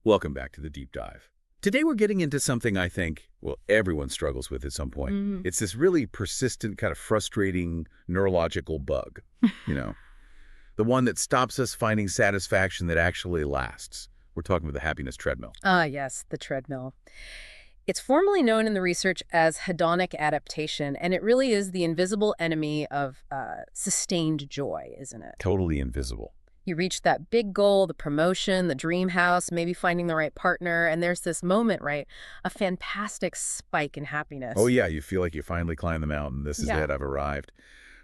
Welcome back to the Deep Dive. Today we're getting into something I think, well, everyone struggles with at some point. It's this really persistent, kind of frustrating neurological bug, you know, the one that stops us finding satisfaction that actually lasts. We're talking about the happiness treadmill. Ah, yes, the treadmill. It's formally known in the research as hedonic adaptation, and it really is the invisible enemy of sustained joy, isn't it? Totally invisible. You reach that big goal, the promotion, the dream house, maybe finding the right partner, and there's this moment, right? A fantastic spike in happiness. Oh yeah, you feel like you finally climbed the mountain. This is it, I've arrived.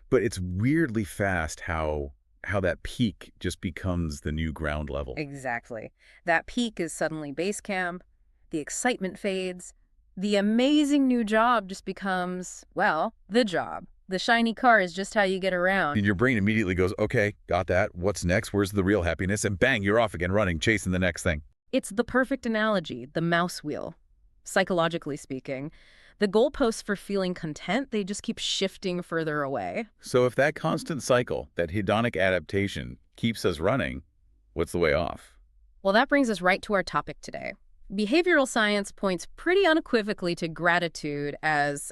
But it's weirdly fast how that peak just becomes the new ground level. Exactly. That peak is suddenly base camp, the excitement fades, the amazing new job just becomes, well, the job. The shiny car is just how you get around. And your brain immediately goes, okay, got that. What's next? Where's the real happiness? And bang, you're off again running, chasing the next thing. It's the perfect analogy, the mouse wheel. Psychologically speaking, the goalposts for feeling content, they just keep shifting further away. So if that constant cycle, that hedonic adaptation, keeps us running, what's the way off? Well, that brings us right to our topic today. Behavioral science points pretty unequivocally to gratitude as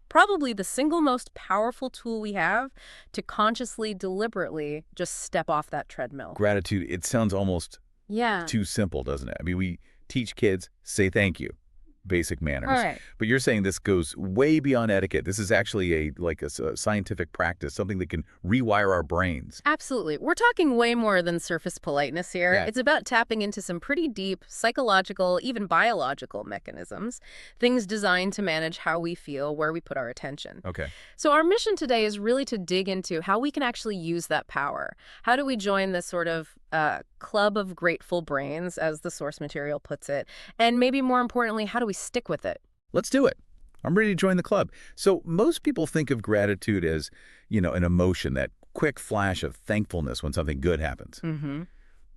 probably the single most powerful tool we have to consciously, deliberately just step off that treadmill. Gratitude, it sounds almost too simple, doesn't it? I mean, we teach kids, say thank you, basic manners. Right. But you're saying this goes way beyond etiquette. This is actually a scientific practice, something that can rewire our brains. Absolutely. We're talking way more than surface politeness here. Yeah. It's about tapping into some pretty deep psychological, even biological mechanisms, things designed to manage how we feel, where we put our attention. Okay. So our mission today is really to dig into how we can actually use that power. How do we join this sort of club of grateful brains, as the source material puts it? And maybe more importantly, how do we stick with it? Let's do it. I'm ready to join the club. So most people think of gratitude as, an emotion, that quick flash of thankfulness when something good happens.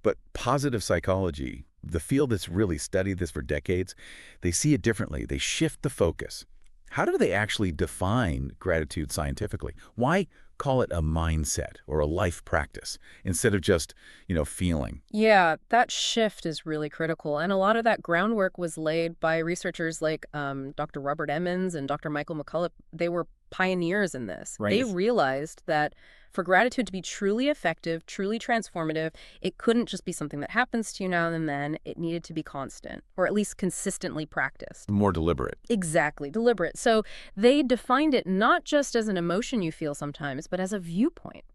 But positive psychology, the field that's really studied this for decades, they see it differently. They shift the focus. How do they actually define gratitude scientifically? Why call it a mindset or a life practice instead of just, feeling? Yeah, that shift is really critical. And a lot of that groundwork was laid by researchers like Dr. Robert Emmons and Dr. Michael McCullough. They were pioneers in this. Right. They realized that for gratitude to be truly effective, truly transformative, it couldn't just be something that happens to you now and then. It needed to be constant, or at least consistently practiced. More deliberate. Exactly, deliberate. So they defined it not just as an emotion you feel sometimes, but as a viewpoint,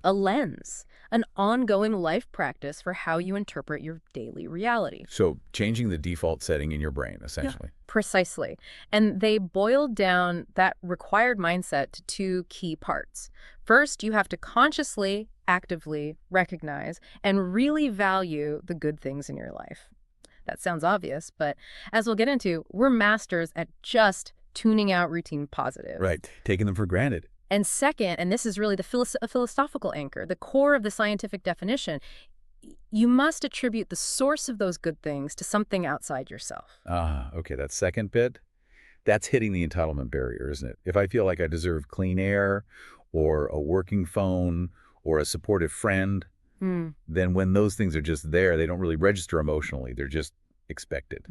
a lens, an ongoing life practice for how you interpret your daily reality. So changing the default setting in your brain, essentially. Yeah, precisely. And they boiled down that required mindset to two key parts. First, you have to consciously, actively recognize and really value the good things in your life. That sounds obvious, but as we'll get into, we're masters at just tuning out routine positives. Right, taking them for granted. And second, and this is really the philosophical anchor, the core of the scientific definition, you must attribute the source of those good things to something outside yourself. Okay, that second bit, that's hitting the entitlement barrier, isn't it? If I feel like I deserve clean air or a working phone or a supportive friend, then when those things are just there, they don't really register emotionally. They're just expected.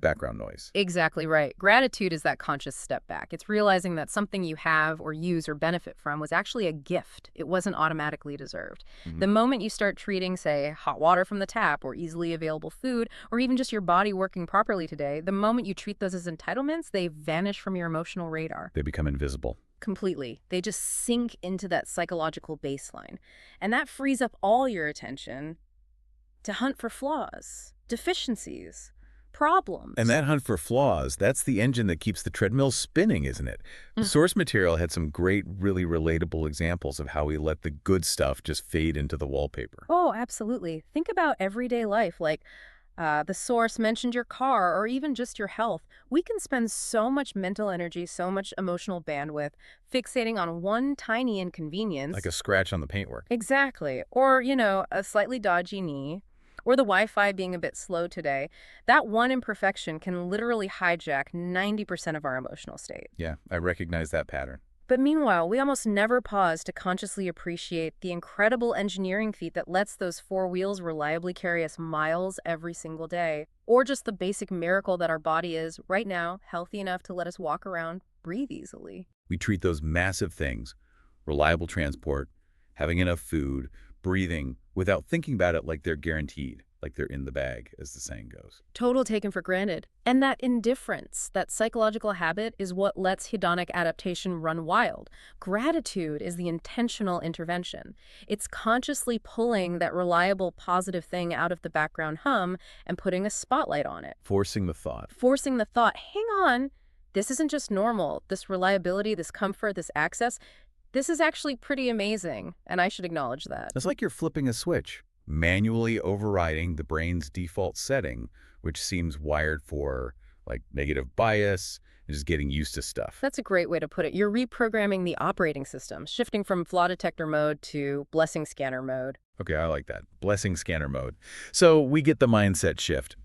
Background noise. Exactly right. Gratitude is that conscious step back. It's realizing that something you have or use or benefit from was actually a gift. It wasn't automatically deserved. The moment you start treating, say, hot water from the tap or easily available food, or even just your body working properly today, the moment you treat those as entitlements, they vanish from your emotional radar. They become invisible. Completely. They just sink into that psychological baseline. And that frees up all your attention to hunt for flaws, deficiencies, problems. And that hunt for flaws, that's the engine that keeps the treadmill spinning, isn't it? The source material had some great, really relatable examples of how we let the good stuff just fade into the wallpaper. Oh, absolutely. Think about everyday life, like the source mentioned your car or even just your health. We can spend so much mental energy, so much emotional bandwidth fixating on one tiny inconvenience. Like a scratch on the paintwork. Exactly. Or, a slightly dodgy knee, or the Wi-Fi being a bit slow today. That one imperfection can literally hijack 90% of our emotional state. Yeah, I recognize that pattern. But meanwhile, we almost never pause to consciously appreciate the incredible engineering feat that lets those four wheels reliably carry us miles every single day. Or just the basic miracle that our body is, right now, healthy enough to let us walk around, breathe easily. We treat those massive things, reliable transport, having enough food, breathing, without thinking about it like they're guaranteed, like they're in the bag, as the saying goes. Total taken for granted. And that indifference, that psychological habit, is what lets hedonic adaptation run wild. Gratitude is the intentional intervention. It's consciously pulling that reliable positive thing out of the background hum and putting a spotlight on it. Forcing the thought. Forcing the thought, hang on, this isn't just normal. This reliability, this comfort, this access, this is actually pretty amazing, and I should acknowledge that. It's like you're flipping a switch, manually overriding the brain's default setting, which seems wired for, like, negative bias and just getting used to stuff. That's a great way to put it. You're reprogramming the operating system, shifting from flaw detector mode to blessing scanner mode. Okay, I like that. Blessing scanner mode. So we get the mindset shift.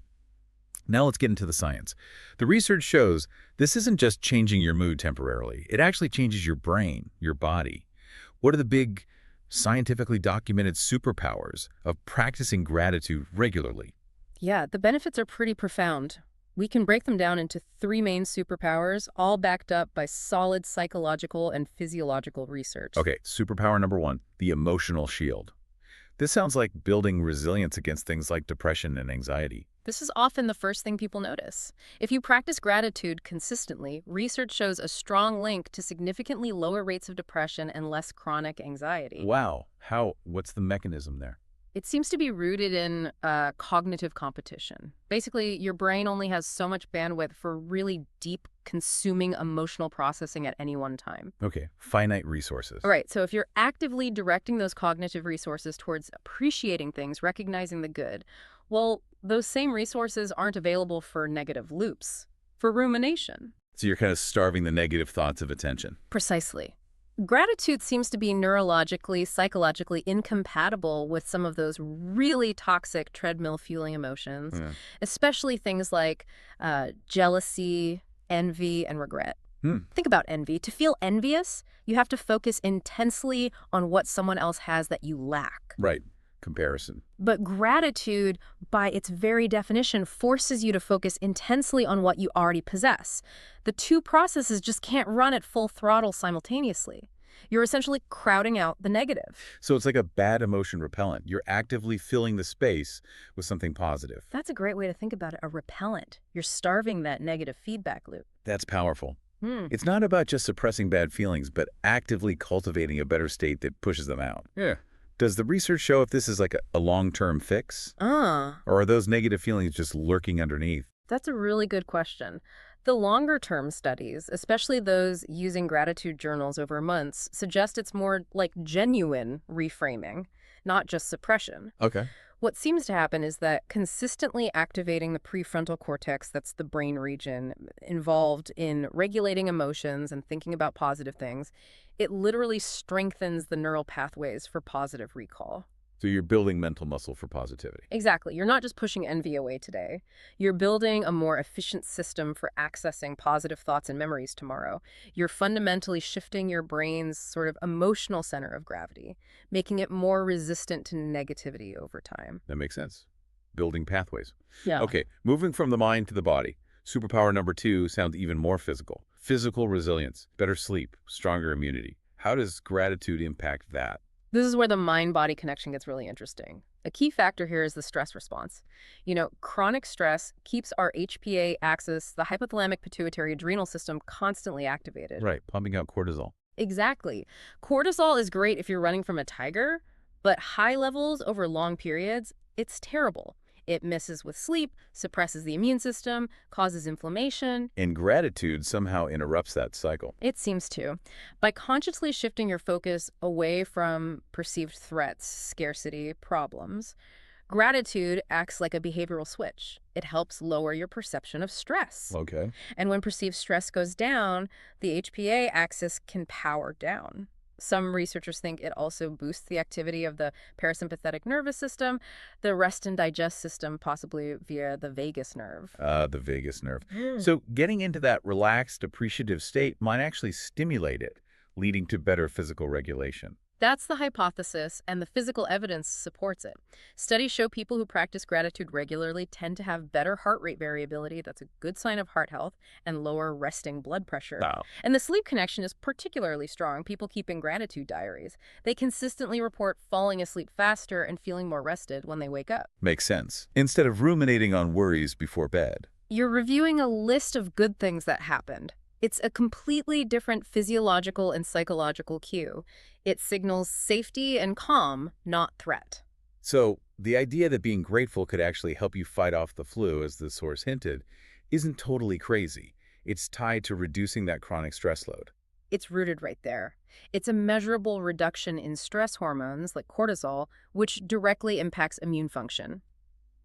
Now let's get into the science. The research shows this isn't just changing your mood temporarily. It actually changes your brain, your body. What are the big, scientifically documented superpowers of practicing gratitude regularly? Yeah, the benefits are pretty profound. We can break them down into three main superpowers, all backed up by solid psychological and physiological research. Okay, superpower number one, the emotional shield. This sounds like building resilience against things like depression and anxiety. This is often the first thing people notice. If you practice gratitude consistently, research shows a strong link to significantly lower rates of depression and less chronic anxiety. Wow. What's the mechanism there? It seems to be rooted in cognitive competition. Basically, your brain only has so much bandwidth for really deep, consuming emotional processing at any one time. Okay, finite resources. All right, so if you're actively directing those cognitive resources towards appreciating things, recognizing the good, well, those same resources aren't available for negative loops, for rumination. So you're kind of starving the negative thoughts of attention. Precisely. Gratitude seems to be neurologically, psychologically incompatible with some of those really toxic treadmill fueling emotions, especially things like jealousy, envy, and regret. Think about envy. To feel envious, you have to focus intensely on what someone else has that you lack. Right. Comparison. But gratitude, by its very definition, forces you to focus intensely on what you already possess. The two processes just can't run at full throttle simultaneously. You're essentially crowding out the negative. So it's like a bad emotion repellent. You're actively filling the space with something positive. That's a great way to think about it, a repellent. You're starving that negative feedback loop. That's powerful. It's not about just suppressing bad feelings, but actively cultivating a better state that pushes them out. Yeah. Does the research show if this is like a long-term fix? Or are those negative feelings just lurking underneath? That's a really good question. The longer-term studies, especially those using gratitude journals over months, suggest it's more like genuine reframing, not just suppression. Okay. What seems to happen is that consistently activating the prefrontal cortex, that's the brain region involved in regulating emotions and thinking about positive things, it literally strengthens the neural pathways for positive recall. So you're building mental muscle for positivity. Exactly. You're not just pushing envy away today. You're building a more efficient system for accessing positive thoughts and memories tomorrow. You're fundamentally shifting your brain's sort of emotional center of gravity, making it more resistant to negativity over time. That makes sense. Building pathways. Yeah. Okay, moving from the mind to the body. Superpower number two sounds even more physical. Physical resilience, better sleep, stronger immunity. How does gratitude impact that? This is where the mind-body connection gets really interesting. A key factor here is the stress response. You know, chronic stress keeps our HPA axis, the hypothalamic pituitary adrenal system, constantly activated. Right, pumping out cortisol. Exactly. Cortisol is great if you're running from a tiger, but high levels over long periods, it's terrible. It messes with sleep, suppresses the immune system, causes inflammation. And gratitude somehow interrupts that cycle. It seems to. By consciously shifting your focus away from perceived threats, scarcity, problems, gratitude acts like a behavioral switch. It helps lower your perception of stress. Okay. And when perceived stress goes down, the HPA axis can power down. Some researchers think it also boosts the activity of the parasympathetic nervous system, the rest and digest system, possibly via the vagus nerve. The vagus nerve. So getting into that relaxed, appreciative state might actually stimulate it, leading to better physical regulation. That's the hypothesis, and the physical evidence supports it. Studies show people who practice gratitude regularly tend to have better heart rate variability, that's a good sign of heart health, and lower resting blood pressure. Wow. And the sleep connection is particularly strong. People keeping gratitude diaries. They consistently report falling asleep faster and feeling more rested when they wake up. Makes sense. Instead of ruminating on worries before bed. You're reviewing a list of good things that happened. It's a completely different physiological and psychological cue. It signals safety and calm, not threat. So, the idea that being grateful could actually help you fight off the flu, as the source hinted, isn't totally crazy. It's tied to reducing that chronic stress load. It's rooted right there. It's a measurable reduction in stress hormones, like cortisol, which directly impacts immune function.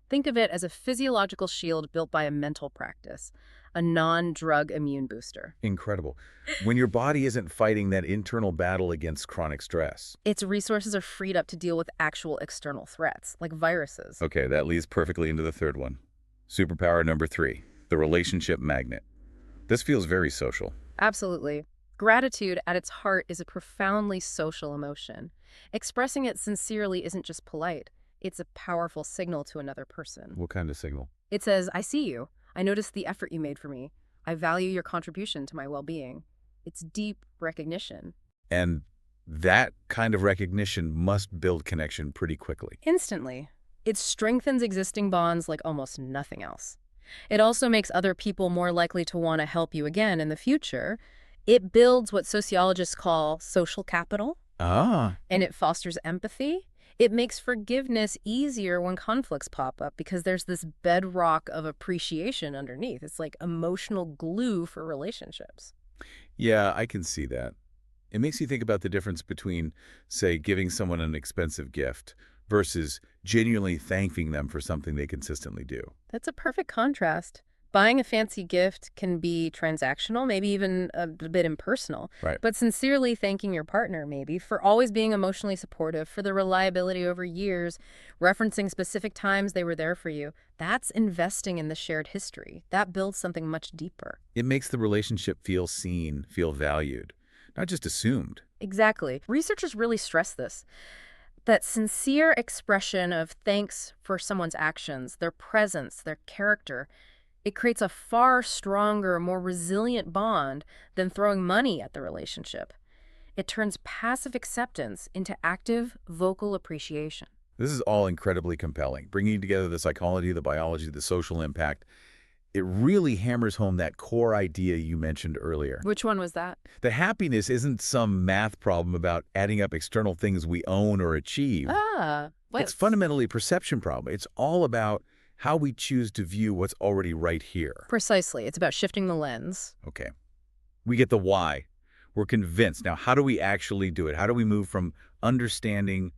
Think of it as a physiological shield built by a mental practice, a non-drug immune booster. Incredible. When your body isn't fighting that internal battle against chronic stress. Its resources are freed up to deal with actual external threats, like viruses. Okay, that leads perfectly into the third one. Superpower number 3, the relationship magnet. This feels very social. Absolutely. Gratitude, at its heart, is a profoundly social emotion. Expressing it sincerely isn't just polite. It's a powerful signal to another person. What kind of signal? It says, I see you. I noticed the effort you made for me. I value your contribution to my well-being. It's deep recognition. And that kind of recognition must build connection pretty quickly. Instantly. It strengthens existing bonds like almost nothing else. It also makes other people more likely to want to help you again in the future. It builds what sociologists call social capital. And it fosters empathy. It makes forgiveness easier when conflicts pop up because there's this bedrock of appreciation underneath. It's like emotional glue for relationships. Yeah, I can see that. It makes you think about the difference between, say, giving someone an expensive gift versus genuinely thanking them for something they consistently do. That's a perfect contrast. Buying a fancy gift can be transactional, maybe even a bit impersonal. Right. But sincerely thanking your partner, maybe, for always being emotionally supportive, for the reliability over years, referencing specific times they were there for you, that's investing in the shared history. That builds something much deeper. It makes the relationship feel seen, feel valued, not just assumed. Exactly. Researchers really stress this. That sincere expression of thanks for someone's actions, their presence, their character, it creates a far stronger, more resilient bond than throwing money at the relationship. It turns passive acceptance into active, vocal appreciation. This is all incredibly compelling, bringing together the psychology, the biology, the social impact. It really hammers home that core idea you mentioned earlier. Which one was that? That happiness isn't some math problem about adding up external things we own or achieve. It's fundamentally a perception problem. It's all about how we choose to view what's already right here. Precisely. It's about shifting the lens. Okay. We get the why. We're convinced. Now, how do we actually do it? How do we move from understanding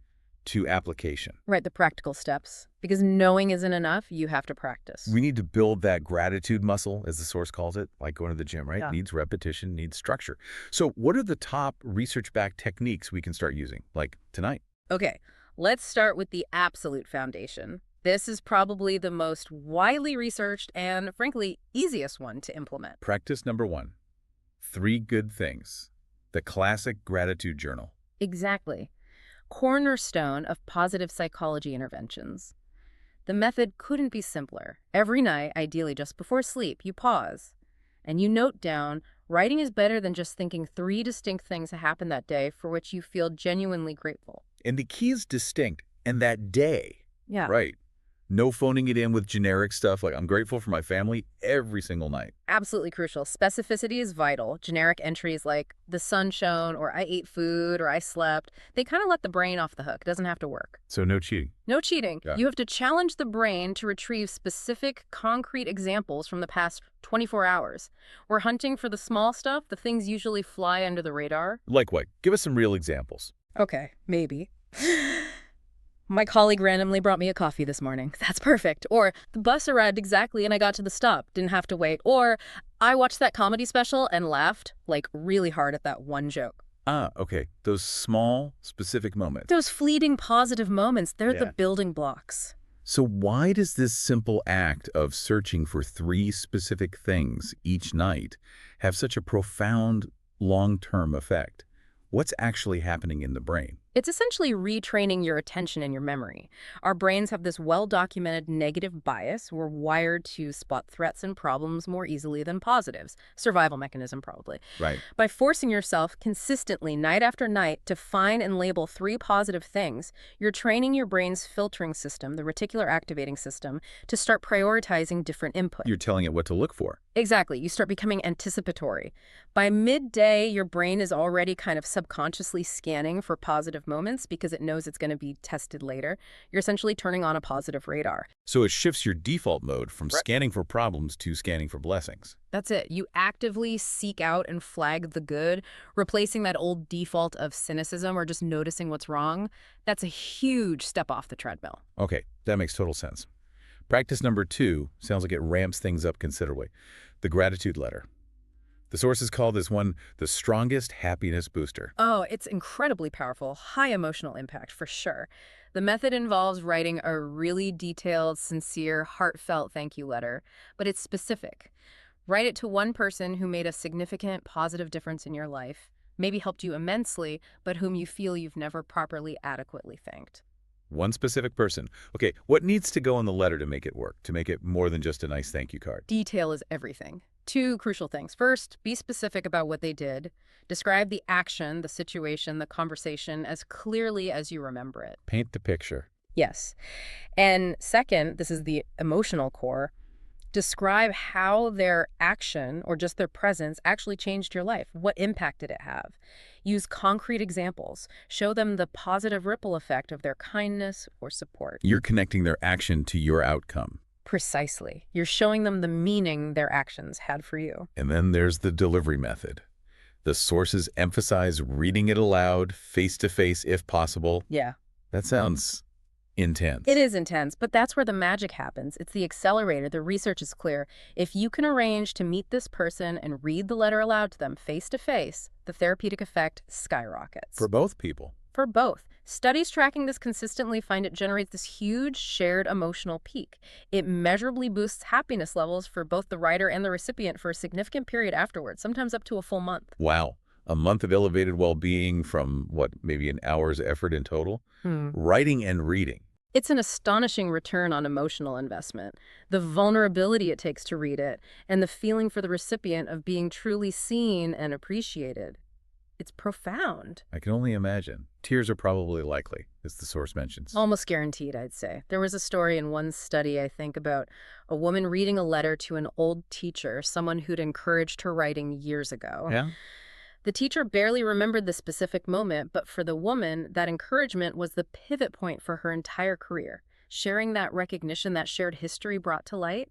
to application? Right, the practical steps. Because knowing isn't enough, you have to practice. We need to build that gratitude muscle, as the source calls it, like going to the gym, right? Yeah. Needs repetition, needs structure. So what are the top research-backed techniques we can start using, like tonight? Okay, let's start with the absolute foundation. This is probably the most widely researched and, frankly, easiest one to implement. Practice number 1, 3 good things. The classic gratitude journal. Exactly. Cornerstone of positive psychology interventions. The method couldn't be simpler. Every night, ideally just before sleep, you pause and you note down. Writing is better than just thinking 3 distinct things that happened that day for which you feel genuinely grateful. And the key is distinct, and that day. Yeah. Right. No phoning it in with generic stuff like I'm grateful for my family every single night. Absolutely crucial. Specificity is vital. Generic entries like the sun shone or I ate food or I slept, they kind of let the brain off the hook. It doesn't have to work. So no cheating. No cheating. Yeah. You have to challenge the brain to retrieve specific, concrete examples from the past 24 hours. We're hunting for the small stuff. The things usually fly under the radar. Like what? Give us some real examples. Okay, maybe. My colleague randomly brought me a coffee this morning. That's perfect. Or the bus arrived exactly and I got to the stop. Didn't have to wait. Or I watched that comedy special and laughed, like, really hard at that one joke. Okay. Those small, specific moments. Those fleeting positive moments, they're Yeah. the building blocks. So why does this simple act of searching for 3 specific things each night have such a profound long-term effect? What's actually happening in the brain? It's essentially retraining your attention and your memory. Our brains have this well-documented negative bias. We're wired to spot threats and problems more easily than positives. Survival mechanism, probably. Right. By forcing yourself consistently, night after night, to find and label 3 positive things, you're training your brain's filtering system, the reticular activating system, to start prioritizing different input. You're telling it what to look for. Exactly. You start becoming anticipatory. By midday, your brain is already kind of subconsciously scanning for positive moments because it knows it's going to be tested later. You're essentially turning on a positive radar. So it shifts your default mode from Right. scanning for problems to scanning for blessings. That's it. You actively seek out and flag the good, replacing that old default of cynicism or just noticing what's wrong. That's a huge step off the treadmill. Okay, that makes total sense. Practice number 2 sounds like it ramps things up considerably. The gratitude letter. The sources call this one the strongest happiness booster. Oh, it's incredibly powerful, high emotional impact for sure. The method involves writing a really detailed, sincere, heartfelt thank you letter, but it's specific. Write it to one person who made a significant positive difference in your life, maybe helped you immensely, but whom you feel you've never properly adequately thanked. One specific person. Okay, what needs to go in the letter to make it work, to make it more than just a nice thank you card? Detail is everything. 2 crucial things. First, be specific about what they did. Describe the action, the situation, the conversation as clearly as you remember it. Paint the picture. Yes. And second, this is the emotional core. Describe how their action or just their presence actually changed your life. What impact did it have? Use concrete examples. Show them the positive ripple effect of their kindness or support. You're connecting their action to your outcome. Precisely. You're showing them the meaning their actions had for you. And then there's the delivery method. The sources emphasize reading it aloud, face-to-face if possible. Yeah. That sounds intense. It is intense, but that's where the magic happens. It's the accelerator. The research is clear. If you can arrange to meet this person and read the letter aloud to them face to face, the therapeutic effect skyrockets. For both people. For both. Studies tracking this consistently find it generates this huge shared emotional peak. It measurably boosts happiness levels for both the writer and the recipient for a significant period afterwards, sometimes up to a full month. Wow. A month of elevated well-being from, what, maybe an hour's effort in total? Writing and reading. It's an astonishing return on emotional investment. The vulnerability it takes to read it, and the feeling for the recipient of being truly seen and appreciated. It's profound. I can only imagine. Tears are probably likely, as the source mentions. Almost guaranteed, I'd say. There was a story in one study, I think, about a woman reading a letter to an old teacher, someone who'd encouraged her writing years ago. Yeah? The teacher barely remembered the specific moment, but for the woman, that encouragement was the pivot point for her entire career. Sharing that recognition, that shared history brought to light,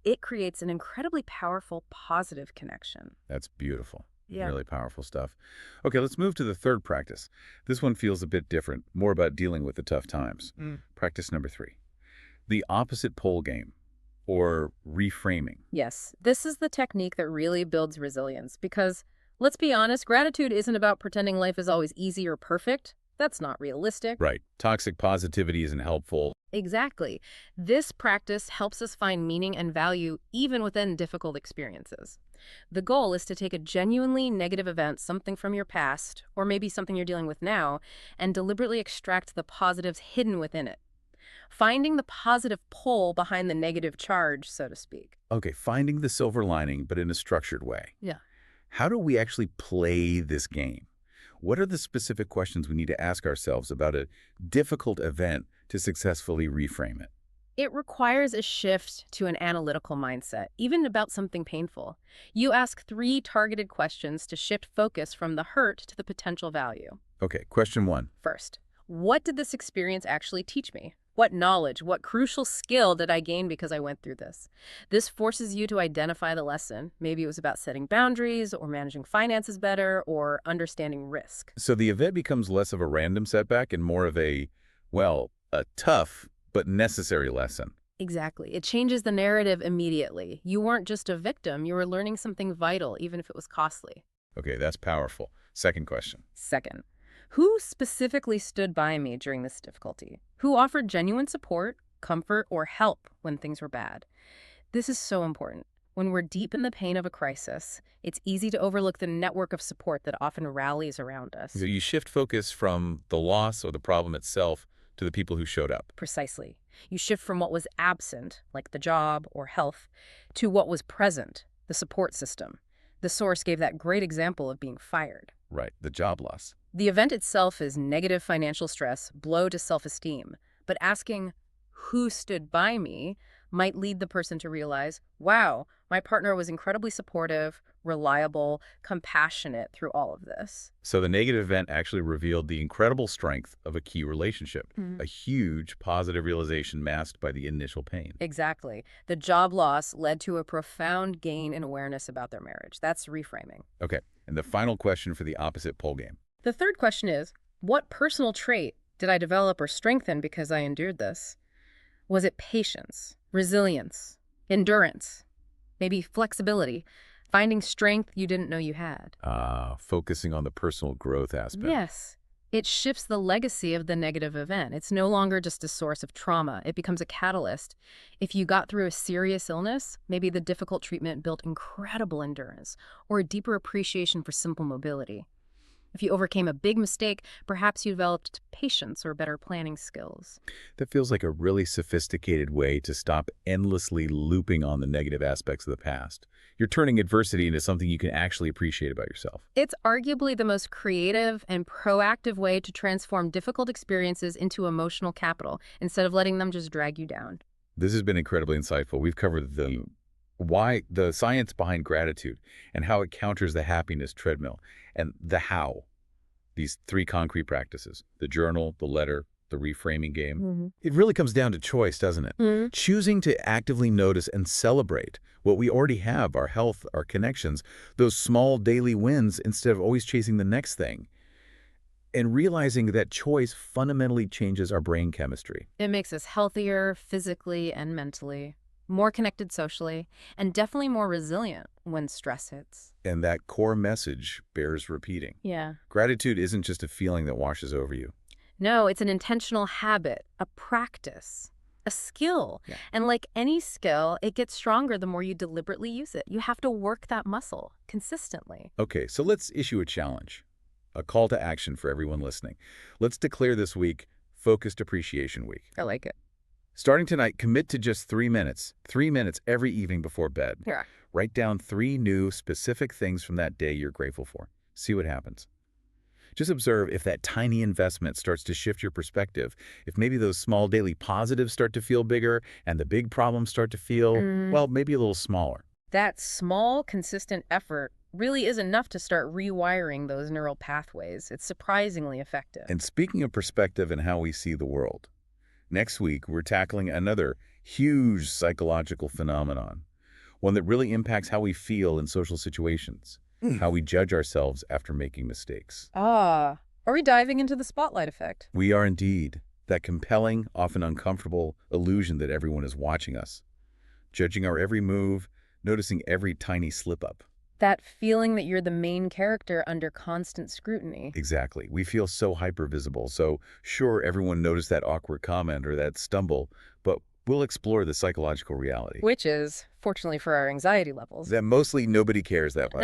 it creates an incredibly powerful, positive connection. That's beautiful. Yeah. Really powerful stuff. Okay, let's move to the third practice. This one feels a bit different, more about dealing with the tough times. Practice number 3. The opposite pole game, or reframing. Yes, this is the technique that really builds resilience because, let's be honest, gratitude isn't about pretending life is always easy or perfect. That's not realistic. Right. Toxic positivity isn't helpful. Exactly. This practice helps us find meaning and value even within difficult experiences. The goal is to take a genuinely negative event, something from your past, or maybe something you're dealing with now, and deliberately extract the positives hidden within it. Finding the positive pole behind the negative charge, so to speak. Okay, finding the silver lining, but in a structured way. Yeah. How do we actually play this game? What are the specific questions we need to ask ourselves about a difficult event to successfully reframe it? It requires a shift to an analytical mindset, even about something painful. You ask 3 targeted questions to shift focus from the hurt to the potential value. Okay, question 1. First, what did this experience actually teach me? What knowledge, what crucial skill did I gain because I went through this? This forces you to identify the lesson. Maybe it was about setting boundaries or managing finances better or understanding risk. So the event becomes less of a random setback and more of a tough but necessary lesson. Exactly. It changes the narrative immediately. You weren't just a victim, you were learning something vital, even if it was costly. Okay, that's powerful. Second question. Second, who specifically stood by me during this difficulty? Who offered genuine support, comfort, or help when things were bad? This is so important. When we're deep in the pain of a crisis, it's easy to overlook the network of support that often rallies around us. So you shift focus from the loss or the problem itself to the people who showed up. Precisely. You shift from what was absent, like the job or health, to what was present, the support system. The source gave that great example of being fired. Right, the job loss. The event itself is negative financial stress, blow to self-esteem. But asking, who stood by me, might lead the person to realize, wow, my partner was incredibly supportive, reliable, compassionate through all of this. So the negative event actually revealed the incredible strength of a key relationship, a huge positive realization masked by the initial pain. Exactly. The job loss led to a profound gain in awareness about their marriage. That's reframing. Okay, and the final question for the opposite pole game. The third question is, what personal trait did I develop or strengthen because I endured this? Was it patience, resilience, endurance, maybe flexibility, finding strength you didn't know you had? Focusing on the personal growth aspect. Yes. It shifts the legacy of the negative event. It's no longer just a source of trauma. It becomes a catalyst. If you got through a serious illness, maybe the difficult treatment built incredible endurance or a deeper appreciation for simple mobility. If you overcame a big mistake, perhaps you developed patience or better planning skills. That feels like a really sophisticated way to stop endlessly looping on the negative aspects of the past. You're turning adversity into something you can actually appreciate about yourself. It's arguably the most creative and proactive way to transform difficult experiences into emotional capital instead of letting them just drag you down. This has been incredibly insightful. We've covered the science behind gratitude and how it counters the happiness treadmill, and the how. These three concrete practices: the journal, the letter, the reframing game. It really comes down to choice, doesn't it? Choosing to actively notice and celebrate what we already have, our health, our connections, those small daily wins instead of always chasing the next thing. And realizing that choice fundamentally changes our brain chemistry. It makes us healthier physically and mentally, more connected socially, and definitely more resilient when stress hits. And that core message bears repeating. Yeah. Gratitude isn't just a feeling that washes over you. No, it's an intentional habit, a practice, a skill. Yeah. And like any skill, it gets stronger the more you deliberately use it. You have to work that muscle consistently. Okay, so let's issue a challenge, a call to action for everyone listening. Let's declare this week Focused Appreciation Week. I like it. Starting tonight, commit to just 3 minutes every evening before bed. Yeah. Write down 3 new specific things from that day you're grateful for. See what happens. Just observe if that tiny investment starts to shift your perspective, if maybe those small daily positives start to feel bigger and the big problems start to feel, well, maybe a little smaller. That small, consistent effort really is enough to start rewiring those neural pathways. It's surprisingly effective. And speaking of perspective and how we see the world, next week we're tackling another huge psychological phenomenon, one that really impacts how we feel in social situations. How we judge ourselves after making mistakes. Are we diving into the spotlight effect? We are indeed. That compelling, often uncomfortable illusion that everyone is watching us, judging our every move, noticing every tiny slip-up. That feeling that you're the main character under constant scrutiny. Exactly. We feel so hyper-visible. So sure, everyone noticed that awkward comment or that stumble, but we'll explore the psychological reality. Which is, fortunately for our anxiety levels, that mostly nobody cares that much.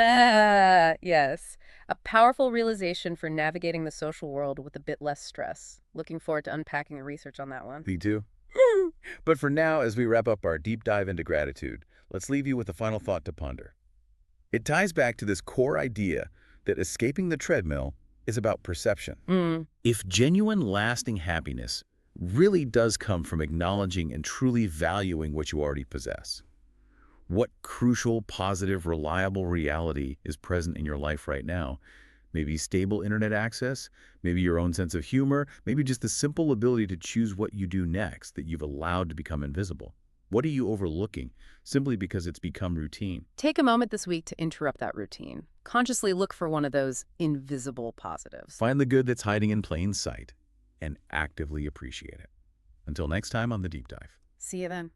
Yes. A powerful realization for navigating the social world with a bit less stress. Looking forward to unpacking the research on that one. Me too. But for now, as we wrap up our deep dive into gratitude, let's leave you with a final thought to ponder. It ties back to this core idea that escaping the treadmill is about perception. If genuine, lasting happiness really does come from acknowledging and truly valuing what you already possess, what crucial, positive, reliable reality is present in your life right now? Maybe stable internet access, maybe your own sense of humor, maybe just the simple ability to choose what you do next that you've allowed to become invisible. What are you overlooking simply because it's become routine? Take a moment this week to interrupt that routine. Consciously look for one of those invisible positives. Find the good that's hiding in plain sight and actively appreciate it. Until next time on The Deep Dive. See you then.